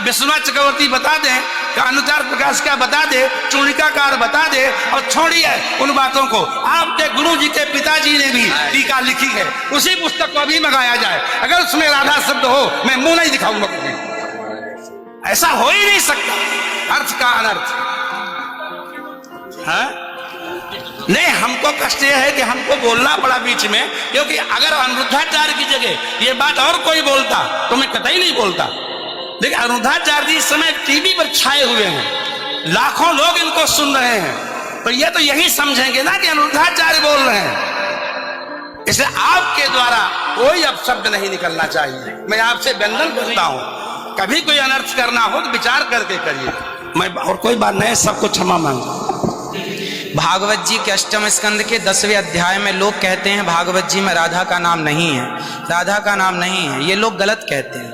विश्वनाथ चक्रवर्ती बता दें कि अनुचार प्रकाश क्या बता दे, चूड़िकाकार बता दे, और छोड़िए उन बातों को। आपके गुरु जी के पिताजी ने भी टीका लिखी है, उसी पुस्तक को अभी मंगाया जाए। अगर उसमें राधा शब्द हो मैं मुंह नहीं दिखाऊंगा कभी। ऐसा हो ही नहीं सकता, अर्थ का अनर्थ। हाँ? नहीं, हमको कष्ट यह है कि हमको बोलना पड़ा बीच में, क्योंकि अगर अनिरुद्धाचार्य की जगह ये बात और कोई बोलता तो मैं कतई नहीं बोलता। देखिए, अनिरुद्धाचार्य जी इस समय टीवी पर छाए हुए हैं, लाखों लोग इनको सुन रहे हैं, तो ये तो यही समझेंगे ना कि अनिरुद्धाचार्य बोल रहे हैं। इसलिए आपके द्वारा कोई अपशब्द नहीं निकलना चाहिए। मैं आपसे वंदन करता हूं, कभी कोई अनर्थ करना हो तो विचार करके करिए। मैं और कोई बात नहीं, सबको क्षमा मांगता। भागवत जी के अष्टम स्कंद के 10वें अध्याय में लोग कहते हैं भागवत जी में राधा का नाम नहीं है, राधा का नाम नहीं है। ये लोग गलत कहते हैं,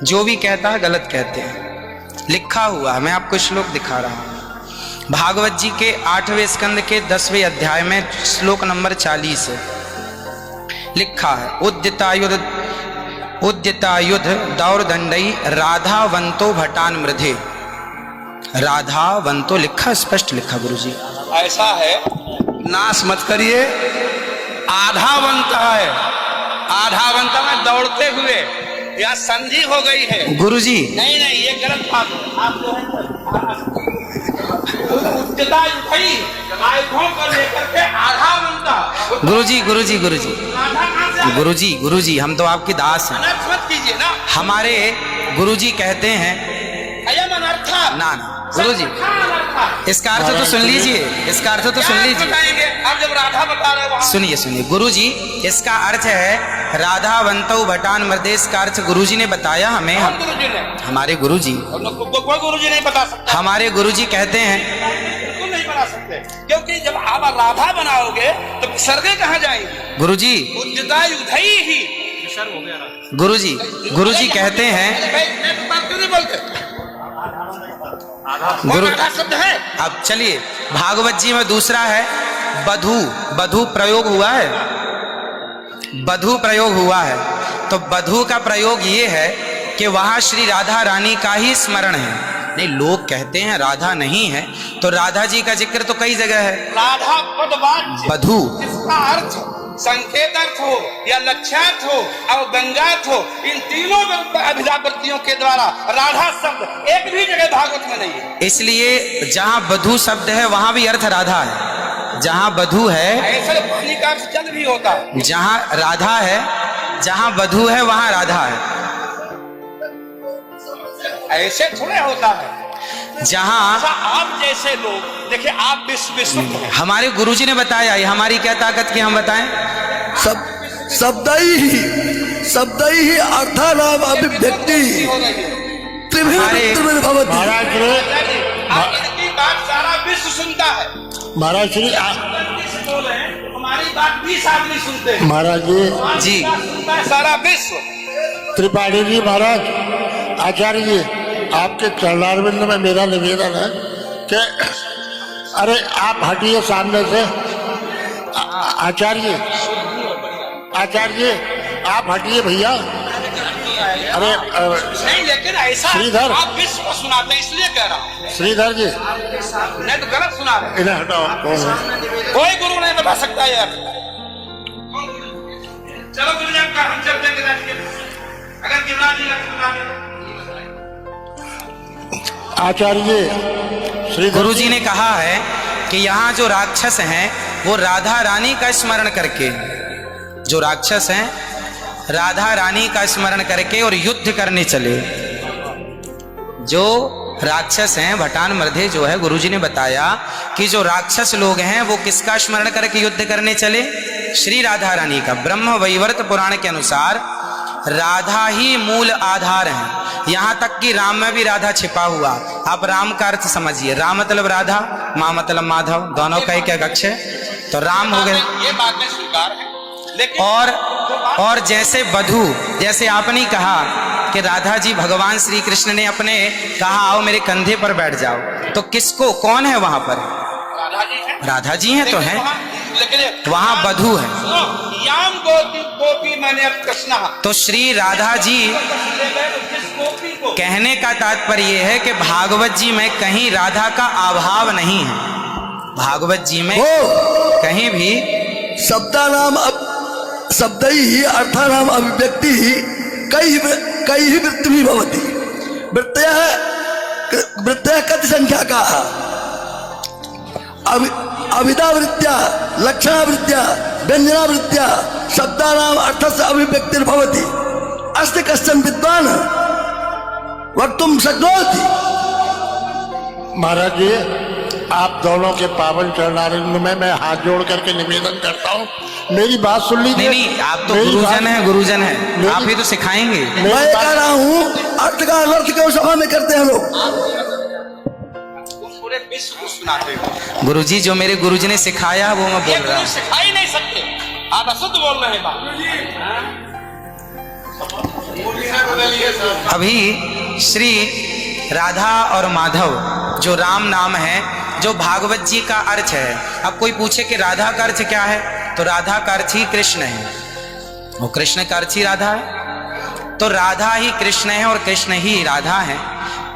जो भी कहता है गलत कहते हैं। लिखा हुआ है, मैं आपको श्लोक दिखा रहा हूं। भागवत जी के 8वें स्कंद के 10वें अध्याय में श्लोक नंबर 40 है, लिखा है उद्यतायुध दौरदंडई राधावंतो भटान मृधे। राधावंतो लिखा, स्पष्ट लिखा गुरुजी। ऐसा है, नाश मत करिए। आधावंत है, आधावंत में दौड़ते हुए, या संधि हो गई है गुरुजी। नहीं नहीं, ये गलत बात है। आप जो है आयुधों को लेकर के आधावंत। गुरुजी गुरुजी गुरुजी गुरुजी गुरुजी, हम तो आपके दास हैं। अनर्थ मत कीजिए ना। हमारे गुरुजी कहते हैं अयम अनर्थ ना गुरुजी, इसका अर्थ तो सुन लीजिए, इसका अर्थ तो सुन लीजिए। आप जब राधा बता रहे हो, सुनिए सुनिए गुरुजी, इसका अर्थ है राधावंतो भटान मृदेश का अर्थ गुरुजी ने बताया हमें। हमारे गुरुजी, कोई गुरुजी नहीं बता सकता। हमारे गुरुजी कहते हैं बिल्कुल नहीं बना सकते, क्योंकि जब आप राधा बनाओगे तो सर्गे कहाँ जाएंगे? गुरुजी उद्यतायुधई ही गुरुजी गुरुजी कहते हैं गुरु शब्द है। अब चलिए, भागवत जी में दूसरा है बधू। बधू प्रयोग हुआ है, बधू प्रयोग हुआ है। तो बधू का प्रयोग ये है कि वहां श्री राधा रानी का ही स्मरण है। नहीं, लोग कहते हैं राधा नहीं है, तो राधा जी का जिक्र तो कई जगह है। राधा पदवाच्य बधू, इसका अर्थ संकेत अर्थ हो या लक्ष्यार्थ हो और व्यंग्यार्थ हो, इन तीनों अभिधावृत्तियों के द्वारा राधा शब्द एक भी जगह भागवत में नहीं है। इसलिए जहां बधू शब्द है वहां भी अर्थ राधा है। जहां बधू है, ऐसे पानी का अर्थ जल भी होता है। जहां राधा है, जहां बधू है वहां राधा है। ऐसे थोड़े होता है। जहां आप जैसे लोग देखिए, आप विश्व हमारे गुरुजी ने बताया, ये हमारी क्या ताकत की हम बताएं? शब्द ही अर्थानाम अभिव्यक्ति इनकी बात सारा विश्व सुनता है। महाराज श्री हमारी बात 20 आदमी सुनते हैं। महाराज जी सारा विश्व। त्रिपाठी जी, महाराज आचार्य जी, आपके चरणारविंद में मेरा निवेदन है कि अरे आप हटिए सामने से। आचार्य आप हटिए भैया। अरे नहीं, लेकिन ऐसा श्रीधर, आप विश्व को सुनाते हैं, इसलिए कह रहा हूँ। श्रीधर जी, नहीं तो गलत सुना रहे। इन्हें हटाओ। कौन है? कोई गुरु नहीं बता सकता यार। चलो गुरुजन का हम चलते हैं, अगर गिरिराज जी का आचार्य श्री गुरुजी ने कहा है कि यहाँ जो राक्षस हैं वो राधा रानी का स्मरण करके, जो राक्षस हैं राधा रानी का स्मरण करके और युद्ध करने चले। जो राक्षस हैं भटान मृधे जो है, गुरुजी ने बताया कि जो राक्षस लोग हैं वो किसका स्मरण करके युद्ध करने चले? श्री राधा रानी का। ब्रह्म वैवर्त पुराण के अनुसार राधा ही मूल आधार है। यहां तक कि राम में भी राधा छिपा हुआ। आप राम का अर्थ समझिए, राम मतलब राधा, माँ मतलब माधव, दोनों का एक अक्ष है, तो राम हो गए। ये बात में स्वीकार है, लेकिन और जैसे बधू, जैसे आपने कहा कि राधा जी भगवान श्री कृष्ण ने अपने कहा आओ मेरे कंधे पर बैठ जाओ, तो किसको, कौन है वहां पर? राधा जी हैं तो हैं, लेकिन वहां बधू है। याम गोपी मैंने कृष्ण, तो श्री राधा जी, इनको। कहने का तात्पर्य यह है कि भागवत जी में कहीं राधा का अभाव नहीं है। भागवत जी में हो कहीं भी शब्दानाम शब्द ही अर्थानाम अभिव्यक्ति कई वृत्ति भवति वृत्तयः कति संख्या का अविदावृत्त्या लक्षणावृत्त्या व्यंजनावृत्त्या शब्दानाम अर्थस्य अभिव्यक्तिर्भवति अस्ति कश्चन विद्वान् वक्तुं शक्नोति। महाराज जी, आप दोनों के पावन चरणारविंद में मैं हाथ जोड़ करके निवेदन करता हूँ, मेरी बात सुन लीजिए। नहीं, आप तो मेरी गुरुजन बात- हैं, गुरुजन हैं, आप ही तो सिखाएंगे। मैं ये कह रहा हूँ अर्थ का अनर्थ क्यों सभा में करते हैं लोग। पूरे विश्व को सुनाते हो। गुरुजी जो मेरे गुरुजी ने सिखाया वो मैं ये बोल रहा गुरु हूँ। सिखा ही नहीं सकते, आप अशुद्ध बोल रहे हैं बात। अभी श्री राधा और माधव जो राम नाम है, जो भागवत जी का अर्थ है। अब कोई पूछे कि राधा का अर्थ क्या है, तो राधा का अर्थ ही कृष्ण है, वो कृष्ण का अर्थ ही राधा है। तो राधा ही कृष्ण है और कृष्ण ही राधा है।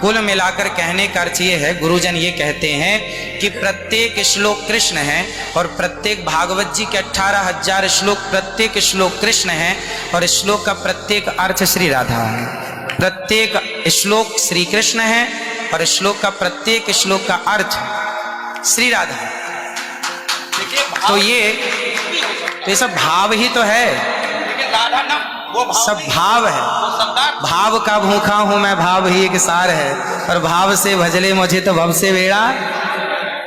कुल मिलाकर कहने का अर्थ ये है, गुरुजन ये कहते हैं कि प्रत्येक श्लोक कृष्ण है और प्रत्येक भागवत जी के 18,000 श्लोक, प्रत्येक श्लोक कृष्ण है और श्लोक का प्रत्येक अर्थ श्री राधा है। प्रत्येक श्लोक श्री कृष्ण है और श्लोक का प्रत्येक श्लोक का अर्थ श्री राधा है। तो ये सब भाव ही तो है, लेकिन राधा ना वो भाव सब नहीं, भाव है। वो शब्दार्थ। भाव का भूखा हूं मैं, भाव ही एक सार है, और भाव से भजले मुझे तो भव से बेड़ा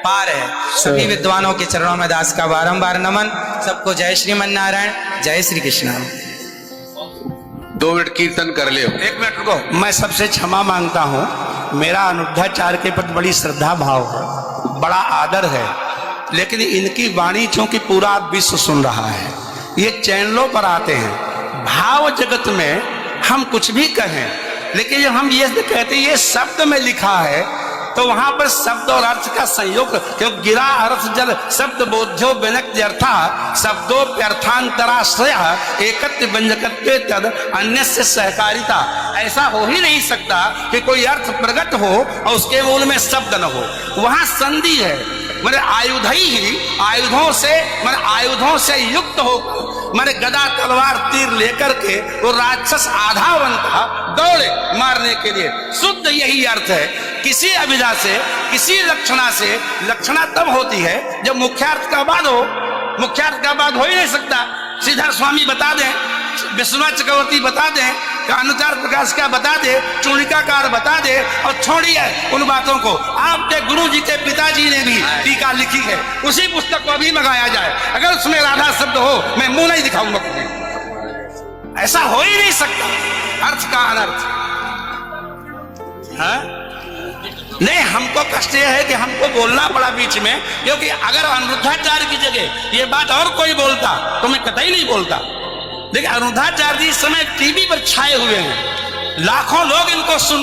पार है। सभी विद्वानों के चरणों में दास का बारंबार नमन। सबको जय श्रीमन नारायण, जय श्री कृष्ण। 2 मिनट कीर्तन कर लियो। 1 मिनट रुको, मैं सबसे क्षमा मांगता हूँ। मेरा अनुद्धाचार्य के प्रति बड़ी श्रद्धा भाव है, बड़ा आदर है, लेकिन इनकी वाणी चूंकि पूरा विश्व सुन रहा है, ये चैनलों पर आते हैं। भाव जगत में हम कुछ भी कहें, लेकिन जब हम ये कहते हैं ये शब्द में लिखा है, तो वहां पर शब्द और अर्थ का संयोग, क्योंकि गिरा अर्थ जल शब्द बोध्यो व्यनक्ति अर्था शब्दों व्यर्थांतराश्रय एकत्व व्यंजकत्वे तद अन्य से सहकारिता। ऐसा हो ही नहीं सकता कि कोई अर्थ प्रकट हो और उसके मूल में शब्द न हो। वहां संधि है, मैंने आयुध ही आयुधों से युक्त हो, मैंने गदा तलवार तीर लेकर के वो राक्षस आधा बनता दौड़े मारने के लिए। शुद्ध यही अर्थ है। किसी अभिधा से, किसी लक्षणा से, लक्षणा तब होती है जब मुख्यार्थ का बाद हो। मुख्यार्थ का बाद हो ही नहीं सकता। श्रीधर स्वामी बता दें, विश्वनाथ चक्रवर्ती बता दें, अनुचार प्रकाश का बता दे, चूड़िकाकार बता दे, और छोड़िए उन बातों को। आपके गुरु जी के पिताजी ने भी टीका लिखी है, उसी पुस्तक को अभी मंगाया जाए। अगर उसमें राधा शब्द हो, मैं मुंह नहीं दिखाऊंगा तुम्हें। ऐसा हो ही नहीं सकता अर्थ का अनर्थ। हाँ? नहीं, हमको कष्ट यह है कि हमको बोलना पड़ा बीच में, क्योंकि अगर अनिरुद्धाचार्य की जगह ये बात और कोई बोलता तो मैं कतई नहीं बोलता। देखिए, अनिरुद्धाचार्य जी इस समय टीवी पर छाए हुए हैं, लाखों लोग इनको सुन